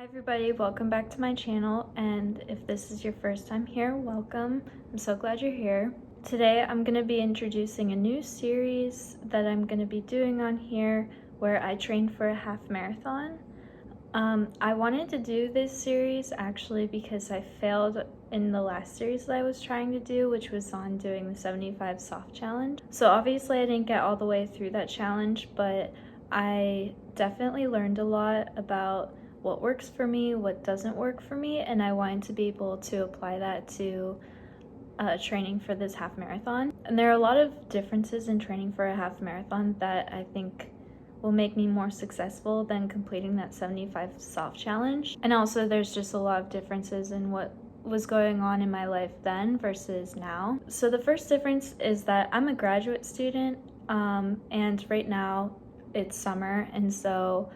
Hi everybody, welcome back to my channel, and if this is your first time here, welcome. I'm so glad you're here. Today I'm going to be introducing a new series that I'm going to be doing on here where I train for a half marathon. I wanted to do this series actually because I failed in the last series that I was trying to do, which was on doing the 75 soft challenge. So obviously I didn't get all the way through that challenge, but I definitely learned a lot about what works for me, what doesn't work for me, and I wanted to be able to apply that to training for this half marathon. And there are a lot of differences in training for a half marathon that I think will make me more successful than completing that 75 soft challenge. And also there's just a lot of differences in what was going on in my life then versus now. So the first difference is that I'm a graduate student, and right now it's summer, and so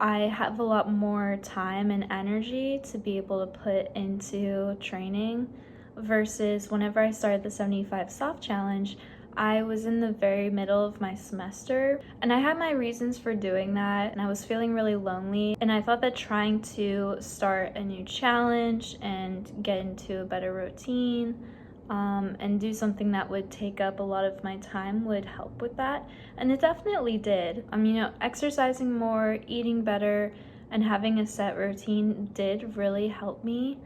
I have a lot more time and energy to be able to put into training versus whenever I started the 75 soft challenge, I was in the very middle of my semester and I had my reasons for doing that, and I was feeling really lonely, and I thought that trying to start a new challenge and get into a better routine and do something that would take up a lot of my time would help with that, and it definitely did. Exercising more, eating better, and having a set routine did really help me,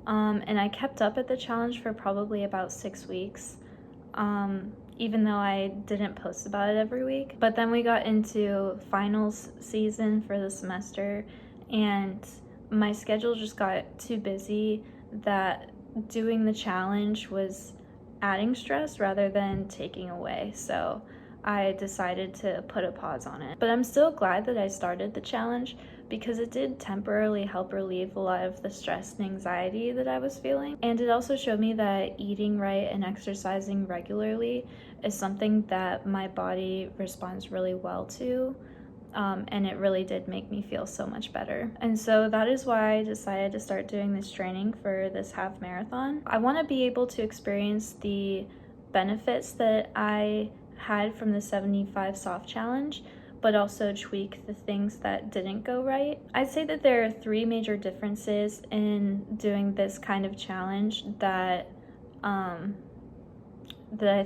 and I kept up at the challenge for probably about 6 weeks, even though I didn't post about it every week. But then we got into finals season for the semester, and my schedule just got too busy that doing the challenge was adding stress rather than taking away, so I decided to put a pause on it. But I'm still glad that I started the challenge because it did temporarily help relieve a lot of the stress and anxiety that I was feeling, and it also showed me that eating right and exercising regularly is something that my body responds really well to. And it really did make me feel so much better. And so that is why I decided to start doing this training for this half marathon. I want to be able to experience the benefits that I had from the 75 soft challenge, but also tweak the things that didn't go right. I'd say that there are 3 major differences in doing this kind of challenge that I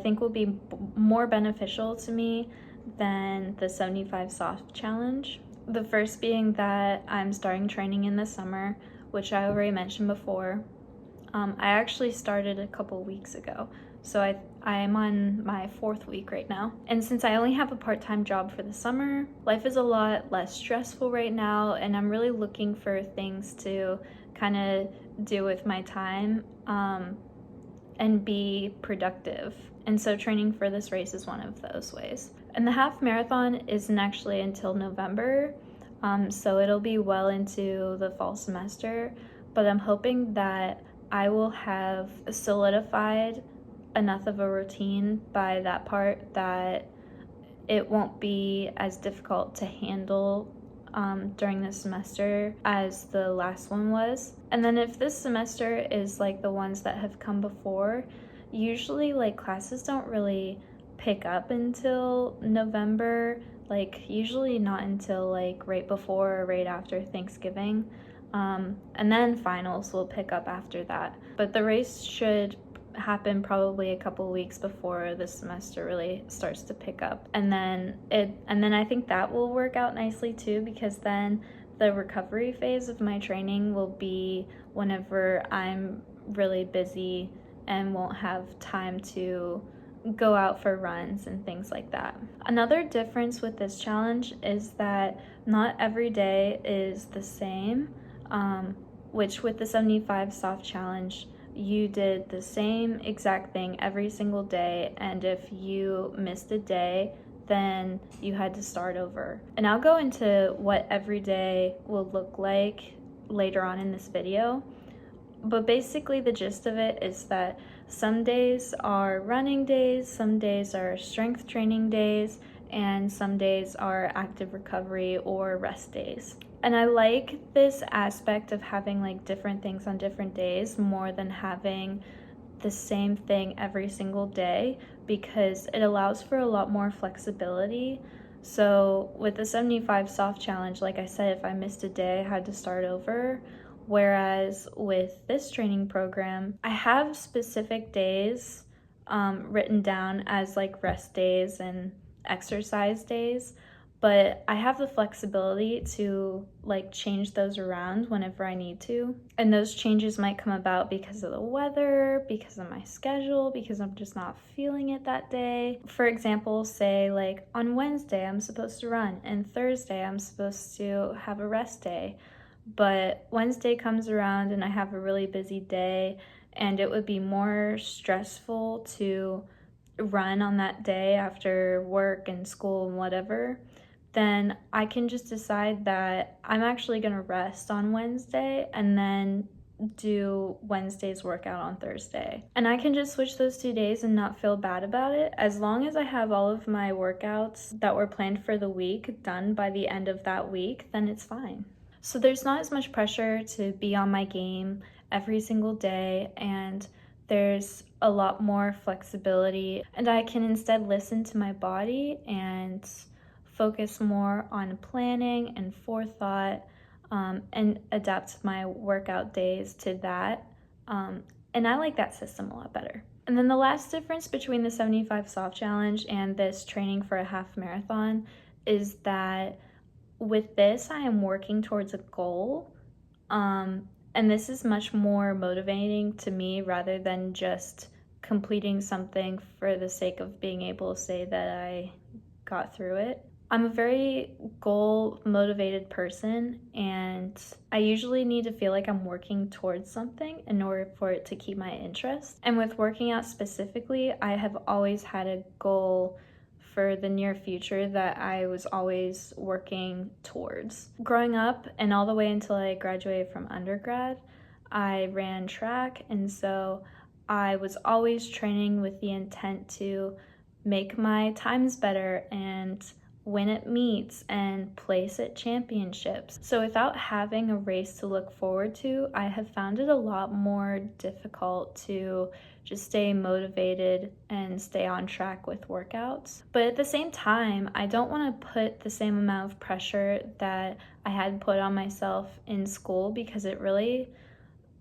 think will be more beneficial to me than the 75 soft challenge. The first being that I'm starting training in the summer, which I already mentioned before. I actually started a couple weeks ago, so I am on my 4th week right now. And since I only have a part-time job for the summer, life is a lot less stressful right now, and I'm really looking for things to kind of do with my time and be productive. And so training for this race is one of those ways. And the half marathon isn't actually until November, so it'll be well into the fall semester, but I'm hoping that I will have solidified enough of a routine by that part that it won't be as difficult to handle during the semester as the last one was. And then if this semester is like the ones that have come before, usually like classes don't really pick up until November, like usually not until like right before or right after Thanksgiving, and then finals will pick up after that. But the race should happen probably a couple weeks before the semester really starts to pick up, and then I think that will work out nicely too, because then the recovery phase of my training will be whenever I'm really busy and won't have time to go out for runs and things like that. Another difference with this challenge is that not every day is the same, which with the 75 soft challenge, you did the same exact thing every single day, and if you missed a day, then you had to start over. And I'll go into what every day will look like later on in this video. But basically the gist of it is that some days are running days, some days are strength training days, and some days are active recovery or rest days. And I like this aspect of having like different things on different days more than having the same thing every single day, because it allows for a lot more flexibility. So with the 75 soft challenge, like I said, if I missed a day, I had to start over. Whereas with this training program, I have specific days written down as like rest days and exercise days, but I have the flexibility to like change those around whenever I need to. And those changes might come about because of the weather, because of my schedule, because I'm just not feeling it that day. For example, say like on Wednesday I'm supposed to run and Thursday I'm supposed to have a rest day. But Wednesday comes around and I have a really busy day, and it would be more stressful to run on that day after work and school and whatever. Then I can just decide that I'm actually going to rest on Wednesday and then do Wednesday's workout on Thursday. And I can just switch those 2 days and not feel bad about it. As long as I have all of my workouts that were planned for the week done by the end of that week, then it's fine. So there's not as much pressure to be on my game every single day, and there's a lot more flexibility, and I can instead listen to my body and focus more on planning and forethought, and adapt my workout days to that. And I like that system a lot better. And then the last difference between the 75 soft challenge and this training for a half marathon is that with this, I am working towards a goal, and this is much more motivating to me rather than just completing something for the sake of being able to say that I got through it. I'm a very goal-motivated person, and I usually need to feel like I'm working towards something in order for it to keep my interest. And with working out specifically, I have always had a goal for the near future that I was always working towards. Growing up and all the way until I graduated from undergrad, I ran track, and so I was always training with the intent to make my times better and win at meets and place at championships. So without having a race to look forward to, I have found it a lot more difficult to just stay motivated and stay on track with workouts. But at the same time, I don't want to put the same amount of pressure that I had put on myself in school, because it really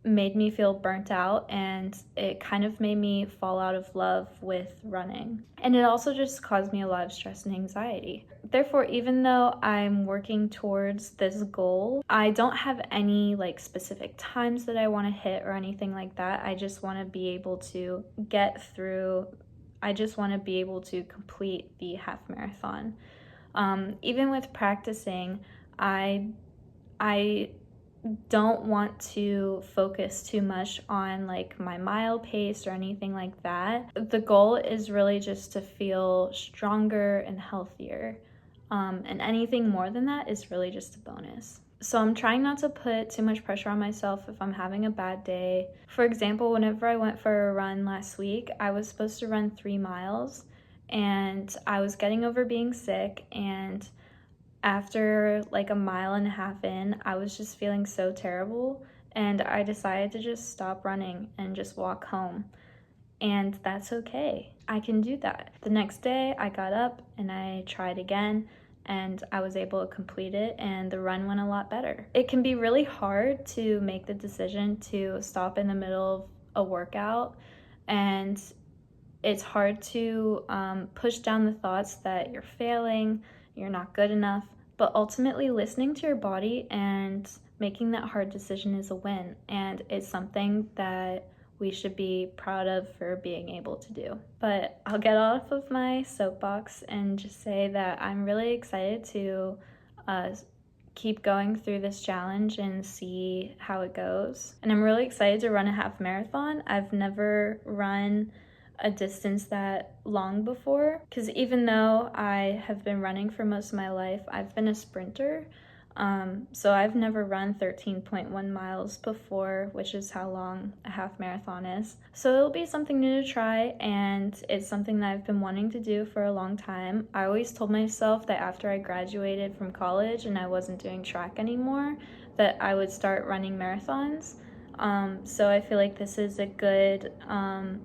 made me feel burnt out, and it kind of made me fall out of love with running. And it also just caused me a lot of stress and anxiety. Therefore, even though I'm working towards this goal, I don't have any like specific times that I want to hit or anything like that. I just want to be able to get through. I just want to be able to complete the half marathon. Even with practicing, I don't want to focus too much on like my mile pace or anything like that. The goal is really just to feel stronger and healthier. And anything more than that is really just a bonus. So I'm trying not to put too much pressure on myself if I'm having a bad day. For example, whenever I went for a run last week, I was supposed to run 3 miles, and I was getting over being sick, and after like a mile and a half in, I was just feeling so terrible, and I decided to just stop running and just walk home. And that's okay. I can do that. The next day, I got up and I tried again, and I was able to complete it, and the run went a lot better. It can be really hard to make the decision to stop in the middle of a workout, and it's hard to push down the thoughts that you're failing, you're not good enough, but ultimately listening to your body and making that hard decision is a win, and it's something that we should be proud of for being able to do. But I'll get off of my soapbox and just say that I'm really excited to keep going through this challenge and see how it goes. And I'm really excited to run a half marathon. I've never run a distance that long before, because even though I have been running for most of my life, I've been a sprinter. So I've never run 13.1 miles before, which is how long a half marathon is. So it'll be something new to try, and it's something that I've been wanting to do for a long time. I always told myself that after I graduated from college and I wasn't doing track anymore, that I would start running marathons. So I feel like this is a good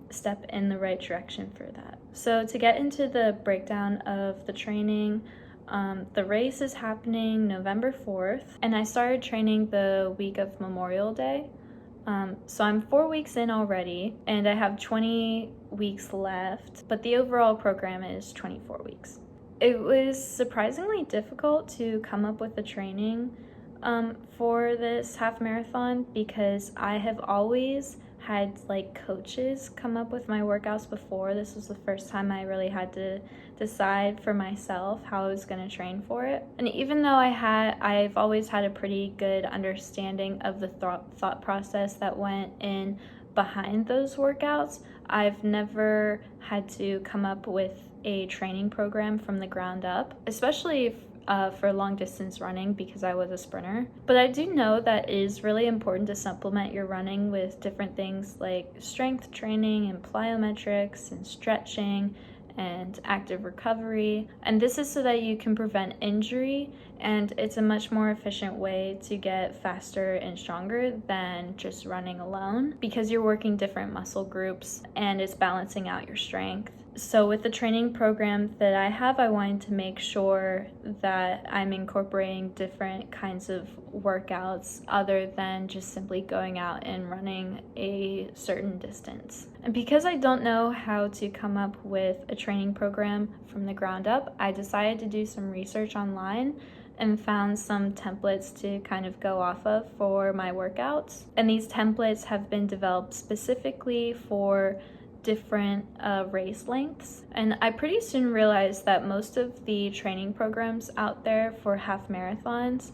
step in the right direction for that. So to get into the breakdown of the training, The race is happening November 4th, and I started training the week of Memorial Day. So I'm 4 weeks in already, and I have 20 weeks left, but the overall program is 24 weeks. It was surprisingly difficult to come up with the training for this half marathon because I have always had like coaches come up with my workouts before. This was the first time I really had to decide for myself how I was going to train for it. And even though I've always had a pretty good understanding of the thought process that went in behind those workouts, I've never had to come up with a training program from the ground up, especially for long distance running because I was a sprinter. But I do know that it is really important to supplement your running with different things like strength training and plyometrics and stretching and active recovery. And this is so that you can prevent injury, and it's a much more efficient way to get faster and stronger than just running alone because you're working different muscle groups and it's balancing out your strength. So with the training program that I have, I wanted to make sure that I'm incorporating different kinds of workouts other than just simply going out and running a certain distance. And because I don't know how to come up with a training program from the ground up, I decided to do some research online and found some templates to kind of go off of for my workouts. And these templates have been developed specifically for different race lengths. And I pretty soon realized that most of the training programs out there for half marathons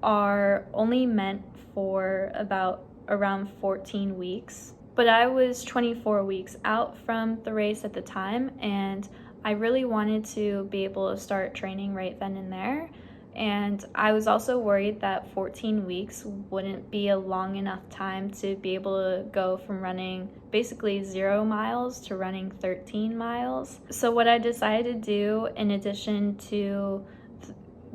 are only meant for around 14 weeks. But I was 24 weeks out from the race at the time, and I really wanted to be able to start training right then and there. And I was also worried that 14 weeks wouldn't be a long enough time to be able to go from running basically 0 miles to running 13 miles. So what I decided to do, in addition to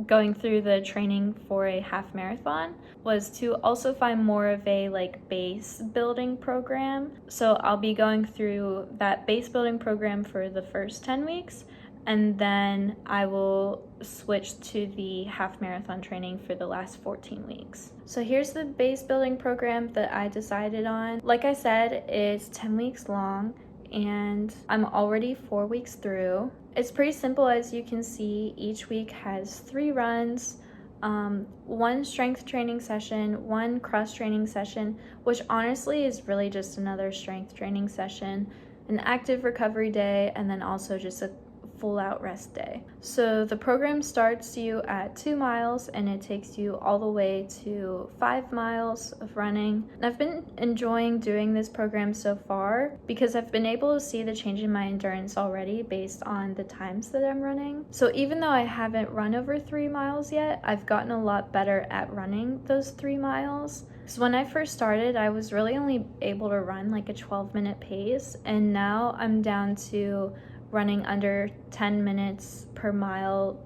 going through the training for a half marathon, was to also find more of a base building program. So I'll be going through that base building program for the first 10 weeks, and then I will switch to the half marathon training for the last 14 weeks. So here's the base building program that I decided on. Like I said, it's 10 weeks long, and I'm already 4 weeks through. It's pretty simple, as you can see. Each week has 3 runs, 1 strength training session, 1 cross training session, which honestly is really just another strength training session, an active recovery day, and then also just a full out rest day. So the program starts you at 2 miles and it takes you all the way to 5 miles of running. And I've been enjoying doing this program so far because I've been able to see the change in my endurance already based on the times that I'm running. So even though I haven't run over 3 miles yet, I've gotten a lot better at running those 3 miles. So when I first started, I was really only able to run like a 12-minute pace, and now I'm down to running under 10 minutes per mile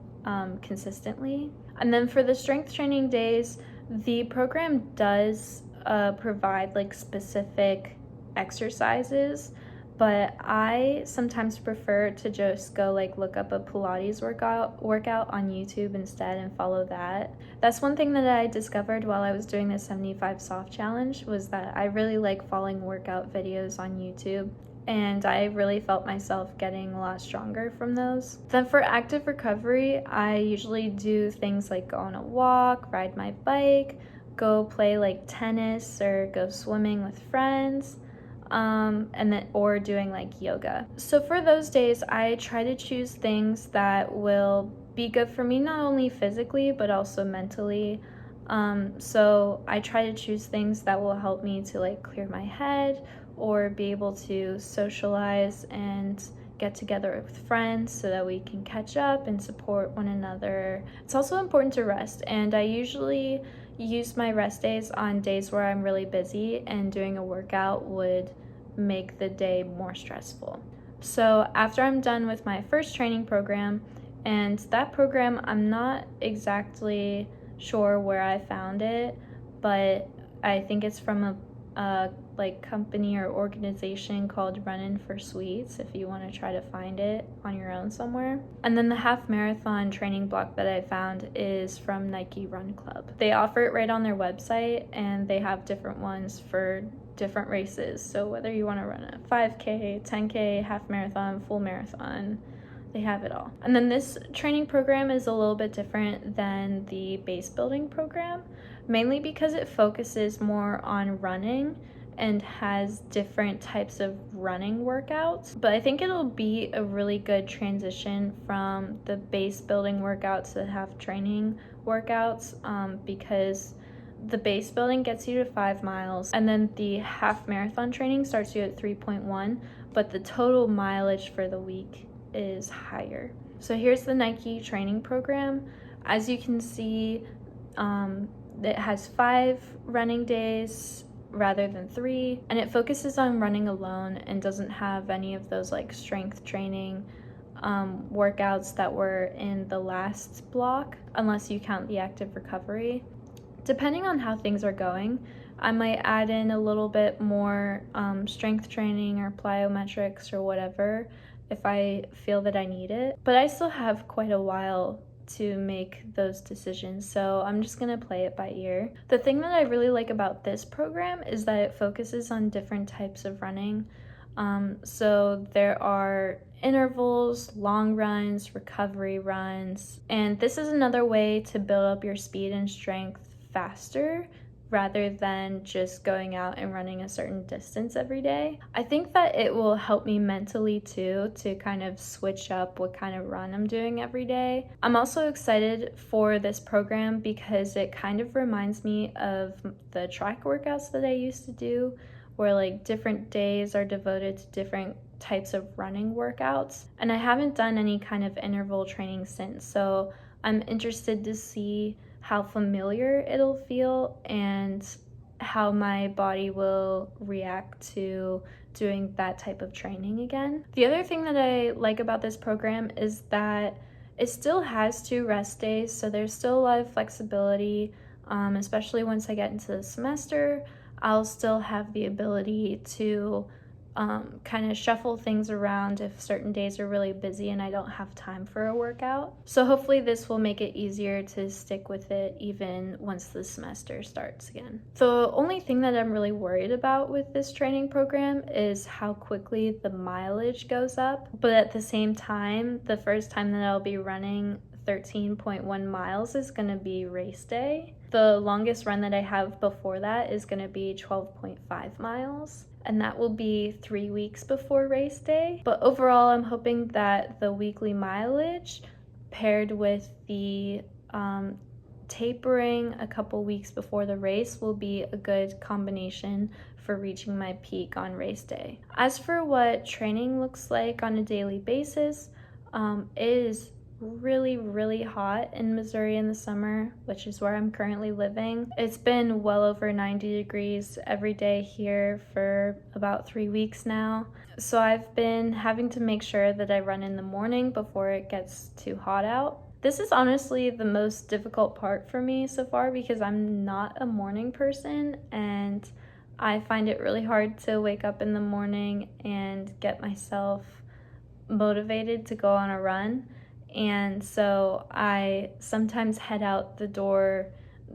consistently. And then for the strength training days, the program does provide specific exercises, but I sometimes prefer to just go look up a Pilates workout on YouTube instead and follow that. That's one thing that I discovered while I was doing the 75 soft challenge, was that I really like following workout videos on YouTube, and I really felt myself getting a lot stronger from those. Then for active recovery, I usually do things like go on a walk, ride my bike, go play tennis or go swimming with friends, or doing yoga. So for those days, I try to choose things that will be good for me, not only physically but also mentally. So I try to choose things that will help me to clear my head, or be able to socialize and get together with friends so that we can catch up and support one another. It's also important to rest, and I usually use my rest days on days where I'm really busy, and doing a workout would make the day more stressful. So after I'm done with my first training program, and that program, I'm not exactly sure where I found it, but I think it's from a a company or organization called Runnin' for Sweets if you want to try to find it on your own somewhere. And then the half marathon training block that I found is from Nike Run Club. They offer it right on their website, and they have different ones for different races. So whether you want to run a 5K, 10K, half marathon, full marathon, they have it all. And then this training program is a little bit different than the base building program, mainly because it focuses more on running and has different types of running workouts. But I think it'll be a really good transition from the base building workouts that have training workouts, because the base building gets you to 5 miles, and then the half marathon training starts you at 3.1, but the total mileage for the week is higher. So here's the Nike training program. As you can see, it has 5 running days rather than 3, and it focuses on running alone and doesn't have any of those like strength training workouts that were in the last block, unless you count the active recovery. Depending on how things are going, I might add in a little bit more strength training or plyometrics or whatever if I feel that I need it. But I still have quite a while to make those decisions, so I'm just gonna play it by ear. The thing that I really like about this program is that it focuses on different types of running. So there are intervals, long runs, recovery runs, and this is another way to build up your speed and strength faster rather than just going out and running a certain distance every day. I think that it will help me mentally too, to kind of switch up what kind of run I'm doing every day. I'm also excited for this program because it kind of reminds me of the track workouts that I used to do, where like different days are devoted to different types of running workouts. And I haven't done any kind of interval training since, so I'm interested to see how familiar it'll feel and how my body will react to doing that type of training again. The other thing that I like about this program is that it still has 2 rest days, so there's still a lot of flexibility, especially once I get into the semester. I'll still have the ability to kind of shuffle things around if certain days are really busy and I don't have time for a workout. So hopefully this will make it easier to stick with it even once the semester starts again. The only thing that I'm really worried about with this training program is how quickly the mileage goes up. But at the same time, the first time that I'll be running 13.1 miles is going to be race day. The longest run that I have before that is going to be 12.5 miles. And that will be 3 weeks before race day. But overall, I'm hoping that the weekly mileage paired with the tapering a couple weeks before the race will be a good combination for reaching my peak on race day. As for what training looks like on a daily basis, it is really hot in Missouri in the summer, which is where I'm currently living. It's been well over 90 degrees every day here for about 3 weeks now. So I've been having to make sure that I run in the morning before it gets too hot out. This is honestly the most difficult part for me so far because I'm not a morning person, and I find it really hard to wake up in the morning and get myself motivated to go on a run. And so I sometimes head out the door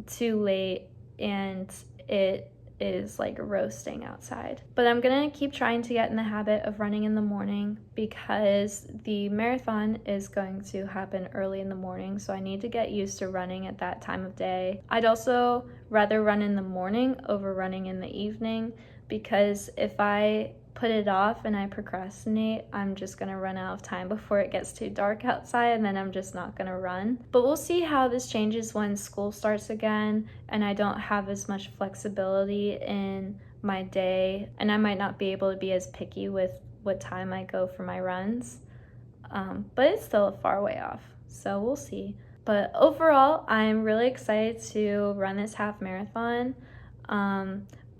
too late and it is like roasting outside. But I'm gonna keep trying to get in the habit of running in the morning because the marathon is going to happen early in the morning, so I need to get used to running at that time of day. I'd also rather run in the morning over running in the evening, because if I put it off and I procrastinate, I'm just gonna run out of time before it gets too dark outside, and then I'm just not gonna run. But we'll see how this changes when school starts again and I don't have as much flexibility in my day, and I might not be able to be as picky with what time I go for my runs. But it's still a far way off, so we'll see. But overall, I'm really excited to run this half marathon.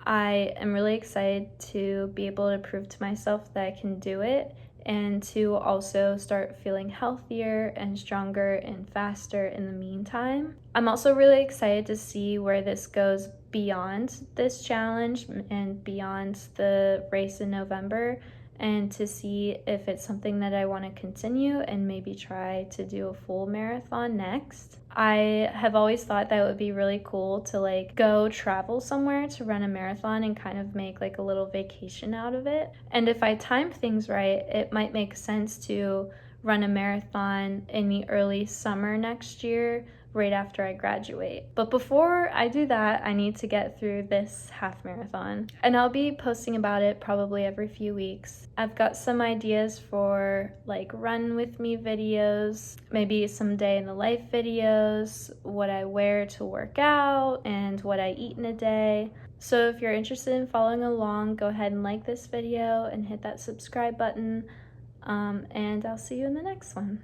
I am really excited to be able to prove to myself that I can do it and to also start feeling healthier and stronger and faster in the meantime. I'm also really excited to see where this goes beyond this challenge and beyond the race in November, and to see if it's something that I want to continue and maybe try to do a full marathon next. I have always thought that it would be really cool to like go travel somewhere to run a marathon and kind of make like a little vacation out of it. And if I time things right, it might make sense to run a marathon in the early summer next year, right after I graduate. But before I do that, I need to get through this half marathon, and I'll be posting about it probably every few weeks. I've got some ideas for like run with me videos, maybe some day in the life videos, what I wear to work out, and what I eat in a day. So if you're interested in following along, go ahead and like this video and hit that subscribe button, and I'll see you in the next one.